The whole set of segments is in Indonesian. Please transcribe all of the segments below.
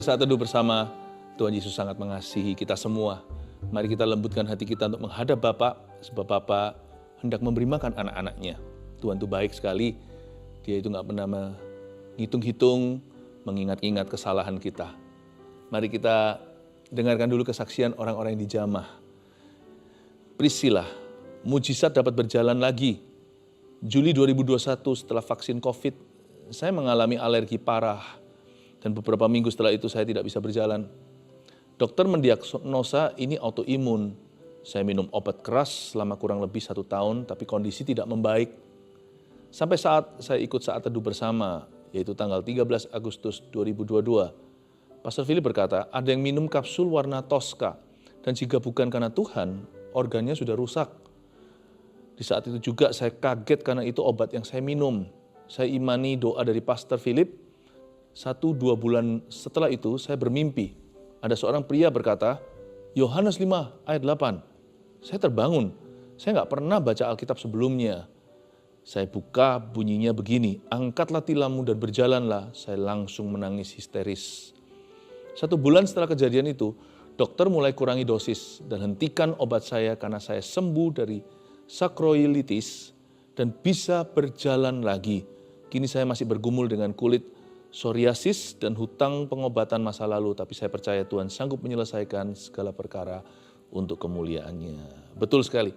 Saat teduh bersama, Tuhan Yesus sangat mengasihi kita semua. Mari kita lembutkan hati kita untuk menghadap Bapa, sebab Bapa hendak memberi makan anak-anaknya. Tuhan itu baik sekali, Dia itu nggak pernah menghitung-hitung, mengingat-ingat kesalahan kita. Mari kita dengarkan dulu kesaksian orang-orang yang dijamah. Priscilla, mujizat dapat berjalan lagi. Juli 2021 setelah vaksin COVID, saya mengalami alergi parah. Dan beberapa minggu setelah itu saya tidak bisa berjalan. Dokter mendiagnosa ini autoimun. Saya minum obat keras selama kurang lebih 1 tahun, tapi kondisi tidak membaik. Sampai saat saya ikut saat teduh bersama, yaitu tanggal 13 Agustus 2022. Pastor Philip berkata, ada yang minum kapsul warna Tosca, dan jika bukan karena Tuhan, organnya sudah rusak. Di saat itu juga saya kaget karena itu obat yang saya minum. Saya imani doa dari Pastor Philip. 1-2 bulan setelah itu saya bermimpi. Ada seorang pria berkata, Yohanes 5 ayat 8. Saya terbangun. Saya nggak pernah baca Alkitab sebelumnya. Saya buka, bunyinya begini, angkatlah tilammu dan berjalanlah. Saya langsung menangis histeris. 1 bulan setelah kejadian itu, dokter mulai kurangi dosis dan hentikan obat saya karena saya sembuh dari sakroilitis dan bisa berjalan lagi. Kini saya masih bergumul dengan kulit psoriasis dan hutang pengobatan masa lalu, tapi saya percaya Tuhan sanggup menyelesaikan segala perkara untuk kemuliaan-Nya. Betul sekali,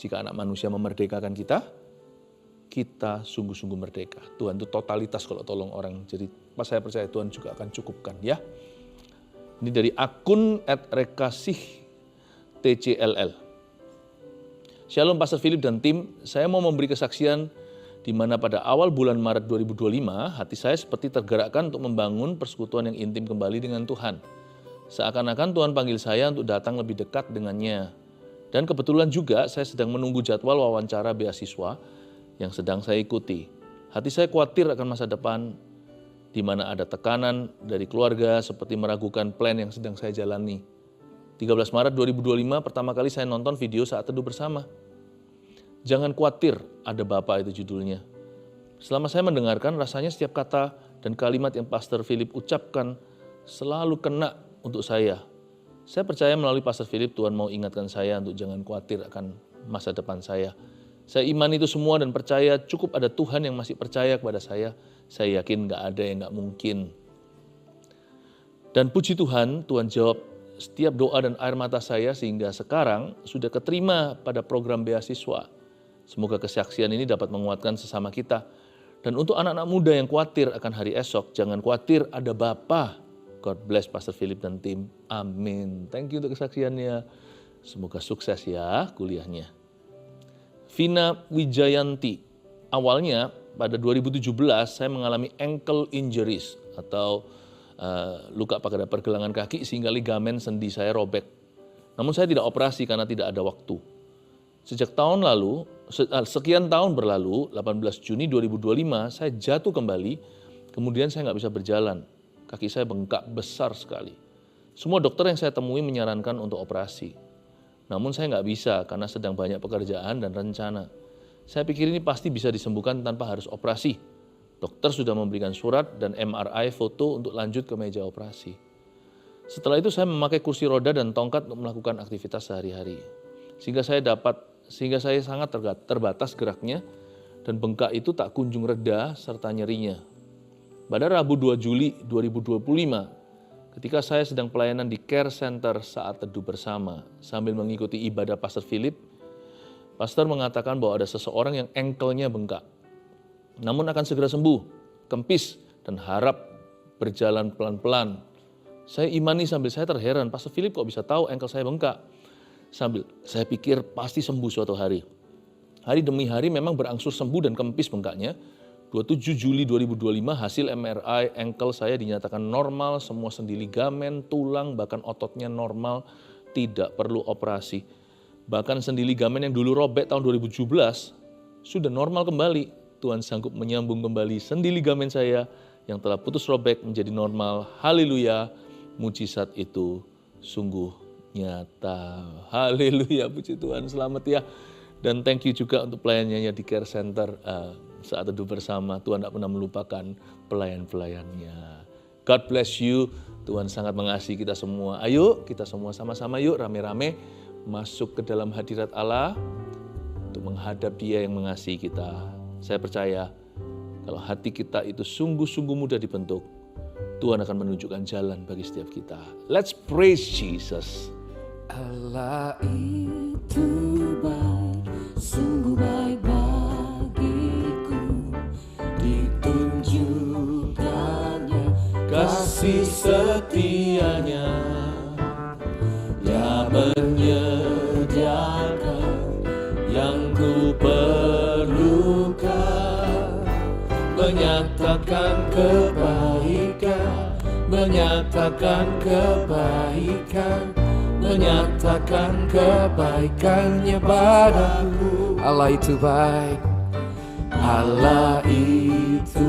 jika anak manusia memerdekakan kita, kita sungguh-sungguh merdeka. Tuhan itu totalitas kalau tolong orang, jadi pas saya percaya Tuhan juga akan cukupkan ya. Ini dari akun @rekasih_tcll. Shalom Pastor Philip dan tim, saya mau memberi kesaksian di mana pada awal bulan Maret 2025, hati saya seperti tergerakkan untuk membangun persekutuan yang intim kembali dengan Tuhan. Seakan-akan Tuhan panggil saya untuk datang lebih dekat dengannya. Dan kebetulan juga saya sedang menunggu jadwal wawancara beasiswa yang sedang saya ikuti. Hati saya khawatir akan masa depan, di mana ada tekanan dari keluarga seperti meragukan plan yang sedang saya jalani. 13 Maret 2025 pertama kali saya nonton video saat teduh bersama. Jangan khawatir, ada Bapa itu judulnya. Selama saya mendengarkan, rasanya setiap kata dan kalimat yang Pastor Philip ucapkan selalu kena untuk saya. Saya percaya melalui Pastor Philip, Tuhan mau ingatkan saya untuk jangan khawatir akan masa depan saya. Saya iman itu semua dan percaya cukup ada Tuhan yang masih percaya kepada saya. Saya yakin gak ada yang gak mungkin. Dan puji Tuhan, Tuhan jawab setiap doa dan air mata saya sehingga sekarang sudah keterima pada program beasiswa. Semoga kesaksian ini dapat menguatkan sesama kita. Dan untuk anak-anak muda yang khawatir akan hari esok, jangan khawatir, ada Bapa. God bless Pastor Philip dan tim. Amin. Thank you untuk kesaksiannya. Semoga sukses ya kuliahnya. Vina Wijayanti. Awalnya pada 2017 saya mengalami ankle injuries atau luka pada pergelangan kaki sehingga ligamen sendi saya robek. Namun saya tidak operasi karena tidak ada waktu. Sejak sekian tahun berlalu, 18 Juni 2025, saya jatuh kembali, kemudian saya nggak bisa berjalan. Kaki saya bengkak besar sekali. Semua dokter yang saya temui menyarankan untuk operasi. Namun saya nggak bisa karena sedang banyak pekerjaan dan rencana. Saya pikir ini pasti bisa disembuhkan tanpa harus operasi. Dokter sudah memberikan surat dan MRI foto untuk lanjut ke meja operasi. Setelah itu saya memakai kursi roda dan tongkat untuk melakukan aktivitas sehari-hari. Sehingga saya sangat terbatas geraknya dan bengkak itu tak kunjung reda serta nyerinya. Pada Rabu 2 Juli 2025, ketika saya sedang pelayanan di Care Center saat teduh bersama sambil mengikuti ibadah Pastor Philip, Pastor mengatakan bahwa ada seseorang yang ankle-nya bengkak. Namun akan segera sembuh, kempis dan harap berjalan pelan-pelan. Saya imani sambil saya terheran, Pastor Philip kok bisa tahu ankle saya bengkak? Sambil saya pikir pasti sembuh suatu hari. Hari demi hari memang berangsur sembuh dan kempis bengkaknya. 27 Juli 2025 hasil MRI ankle saya dinyatakan normal, semua sendi ligamen, tulang, bahkan ototnya normal, tidak perlu operasi. Bahkan sendi ligamen yang dulu robek tahun 2017 sudah normal kembali. Tuhan sanggup menyambung kembali sendi ligamen saya yang telah putus robek menjadi normal. Haleluya, mujizat itu sungguh nyata. Haleluya, puji Tuhan, selamat ya. Dan thank you juga untuk pelayanannya di Care Center saat teduh bersama. Tuhan tidak pernah melupakan pelayan-pelayannya. God bless you. Tuhan sangat mengasihi kita semua. Ayo kita semua sama-sama yuk rame-rame masuk ke dalam hadirat Allah untuk menghadap Dia yang mengasihi kita. Saya percaya kalau hati kita itu sungguh-sungguh mudah dibentuk, Tuhan akan menunjukkan jalan bagi setiap kita. Let's praise Jesus. Allah itu baik, sungguh baik bagiku, ditunjukkannya Kasih setianya, Dia menyediakan yang ku perlukan, menyatakan kebaikan, menyatakan kebaikan, menyatakan kebaikannya padaku. Allah itu baik, Allah itu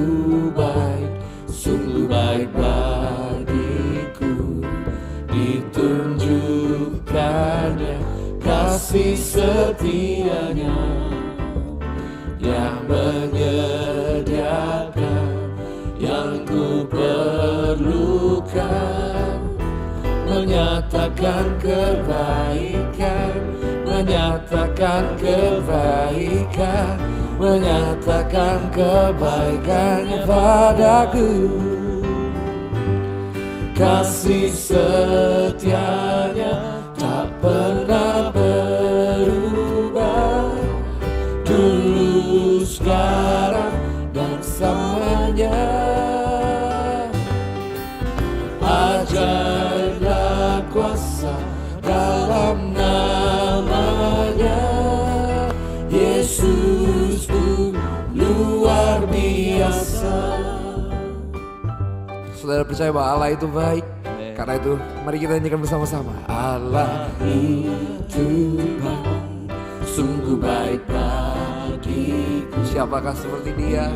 baik, sungguh baik bagiku, ditunjukkannya kasih setianya, yang menyediakan yang ku perlukan, menyatakan kebaikan, menyatakan kebaikan, menyatakan kebaikannya padaku. Kasih setianya tak pernah berubah, dulu, sekarang, dan selamanya. Ajaiblah kuasa dalam namanya, Yesusku luar biasa. saudara percaya bahwa Allah itu baik? Karena itu mari kita nyanyikan bersama-sama. Allah itu baik, Sungguh baik bagiku. siapakah seperti Dia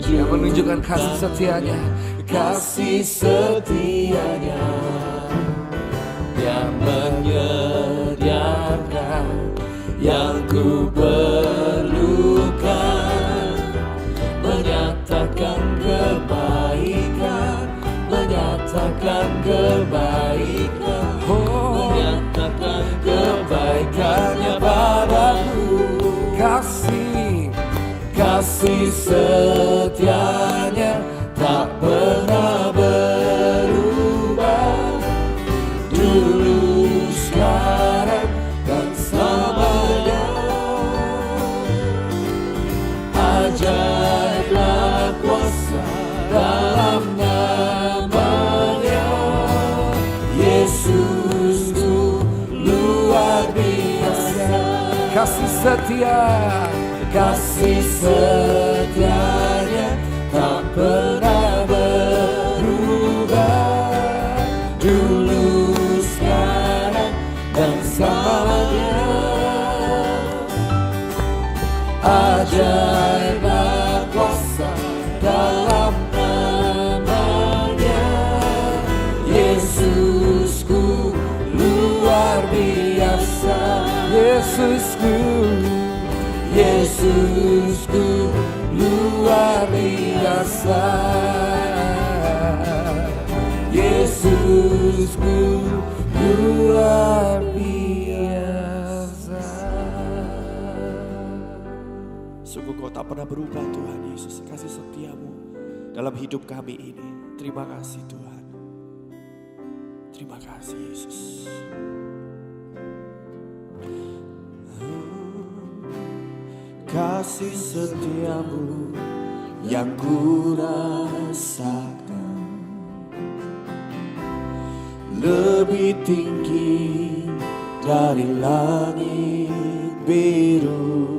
yang menunjukkan kasih setianya? Kasih setianya, yang menyediakan yang ku perlukan, menyatakan kebaikan, menyatakan kebaikan, menyatakan kebaikannya padaku. Kasih setianya tak pernah berubah, dulu, sekarang, dan selamanya. Ajaiblah kuasa dalam namanya, Yesusku luar biasa. Kasih setia, Kasih setianya tak pernah berubah, dulu, sekarang, dan selamanya. Ajaiblah kuasa dalam namanya, Yesusku luar biasa. Yesusku luar biasa. Yesusku luar biasa. Sungguh Kau tak pernah berubah Tuhan Yesus. Kasih setiamu dalam hidup kami ini. Terima kasih Tuhan. Terima kasih Yesus. Kasih setiamu yang ku rasakan lebih tinggi dari langit biru.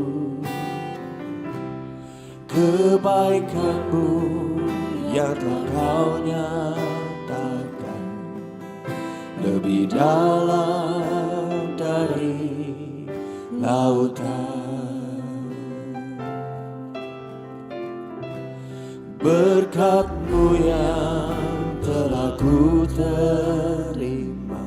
Kebaikanmu yang telah Kau nyatakan lebih dalam dari lautan. Berkat-Mu yang telah ku terima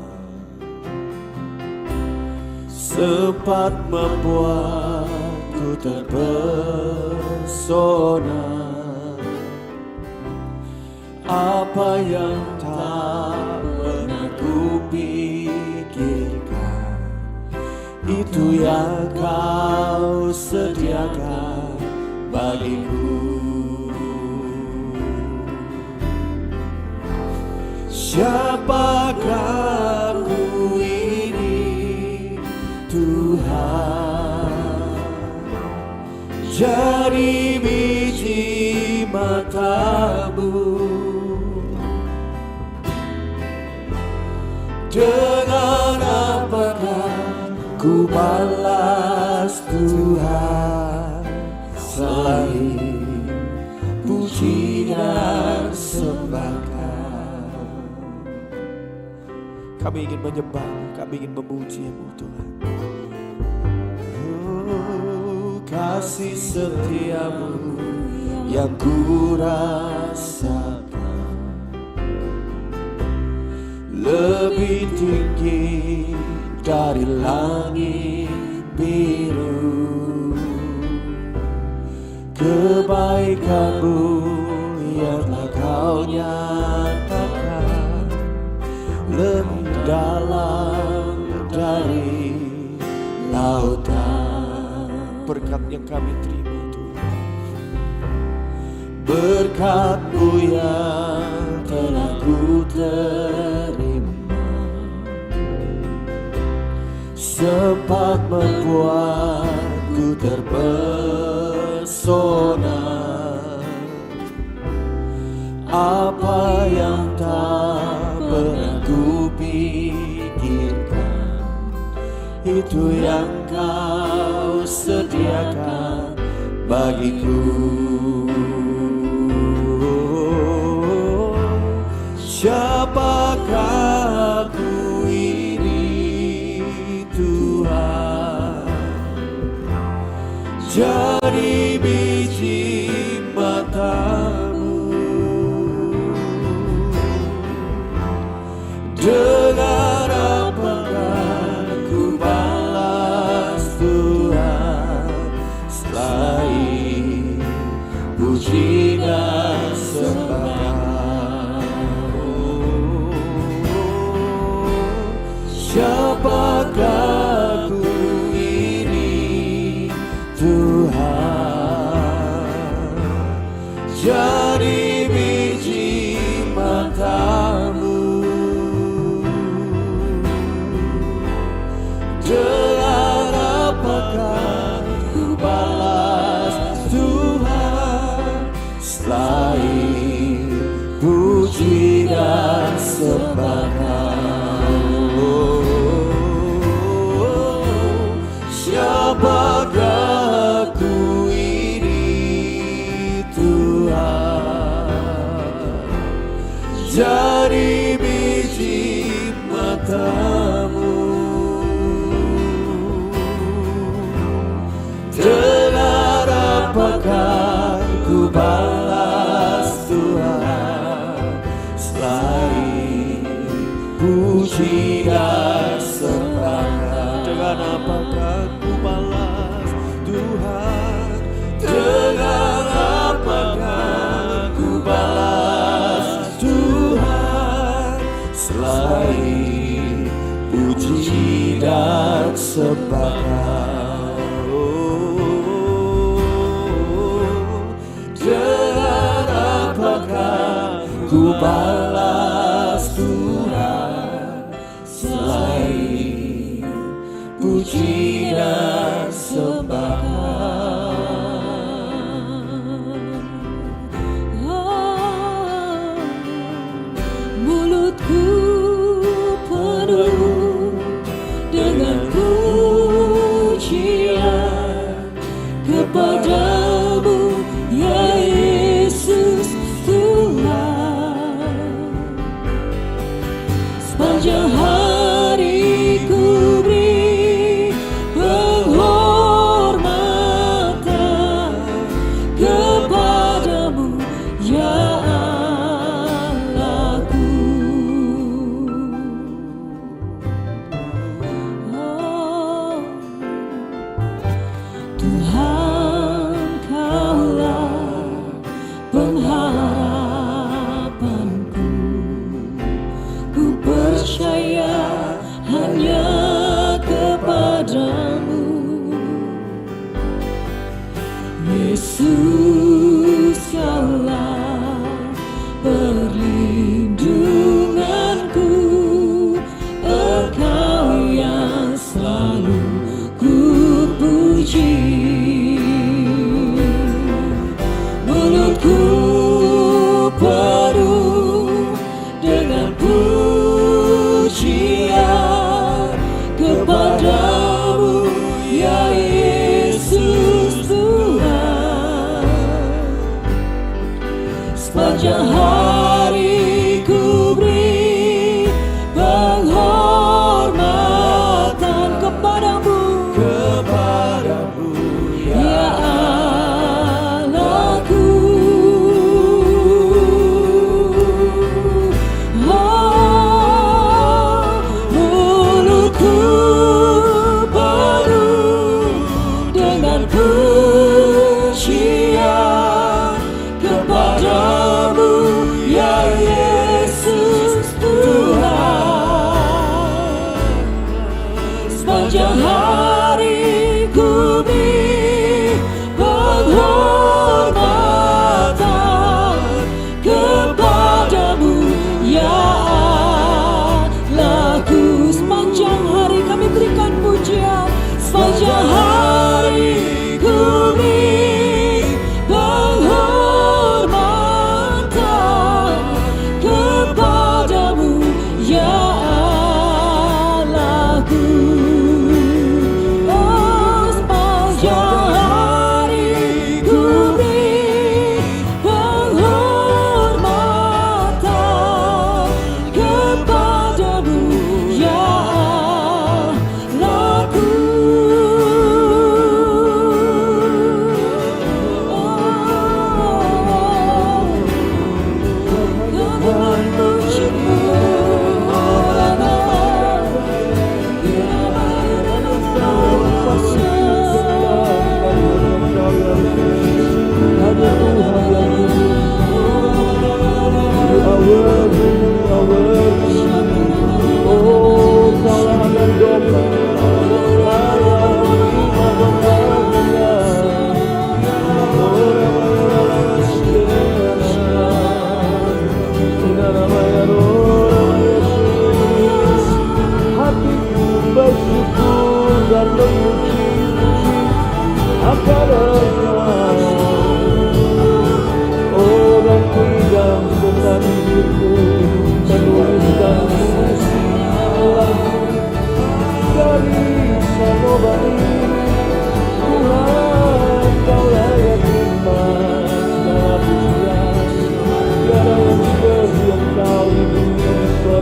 sempat membuatku terpesona. Apa yang tak bagiku. Siapakah aku ini Tuhan, jadi biji matamu. Dengan apakah ku balas Tuhan selain puji dan sembah. Kami ingin menyembah, kami ingin memuji-Mu Tuhan. Oh, kasih setia-Mu yang ku rasakan lebih tinggi dari langit biru. Kebaikan-Mu yang telah Kau nyatakan lebih dalam dari lautan. Berkat yang kami terima Tuhan, berkat-Mu yang telah ku terima, sempat membuatku terpesona. Apa yang tak pernah ku pikirkan, itu yang Kau sediakan bagiku. Siapakah aku ini Tuhan, jadi biji matamu. Dengan apakah ku balas Tuhan selain puji dan sembah. Siapakah aku ini Tuhan, jadi biji matamu. Dengan apakah ku balas Tuhan selain puji dan sembah. Siapakah aku ini Tuhan, jadi biji matamu. Dengan apakah ku balas Tuhan selain puji dan sembah. Dengan apakah ku balas Tuhan, dengan apakah ku balas Tuhan selain puji dan sembah. Dengan apakah ku balas Tuhan selain puji dan sembah. Mulutku penuh dengan pujian kepadamu ya Yesus Tuhan. Sepanjang hari ku beri penghormatan kepadamu ya Allahku.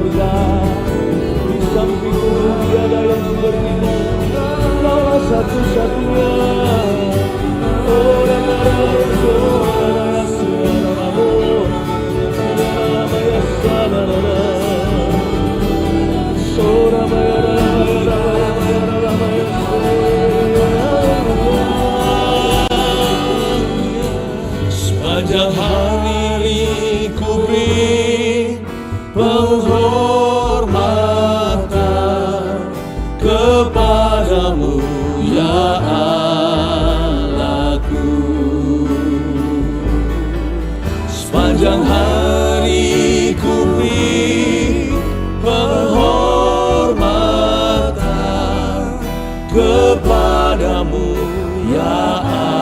surga. Di sampingku tiada yang sepertimu, Kaulah satu-satunya. Sepanjang hari ku beri penghormatan kepadamu ya Allahku. Sepanjang hari ku beri penghormatan kepadamu ya Allah.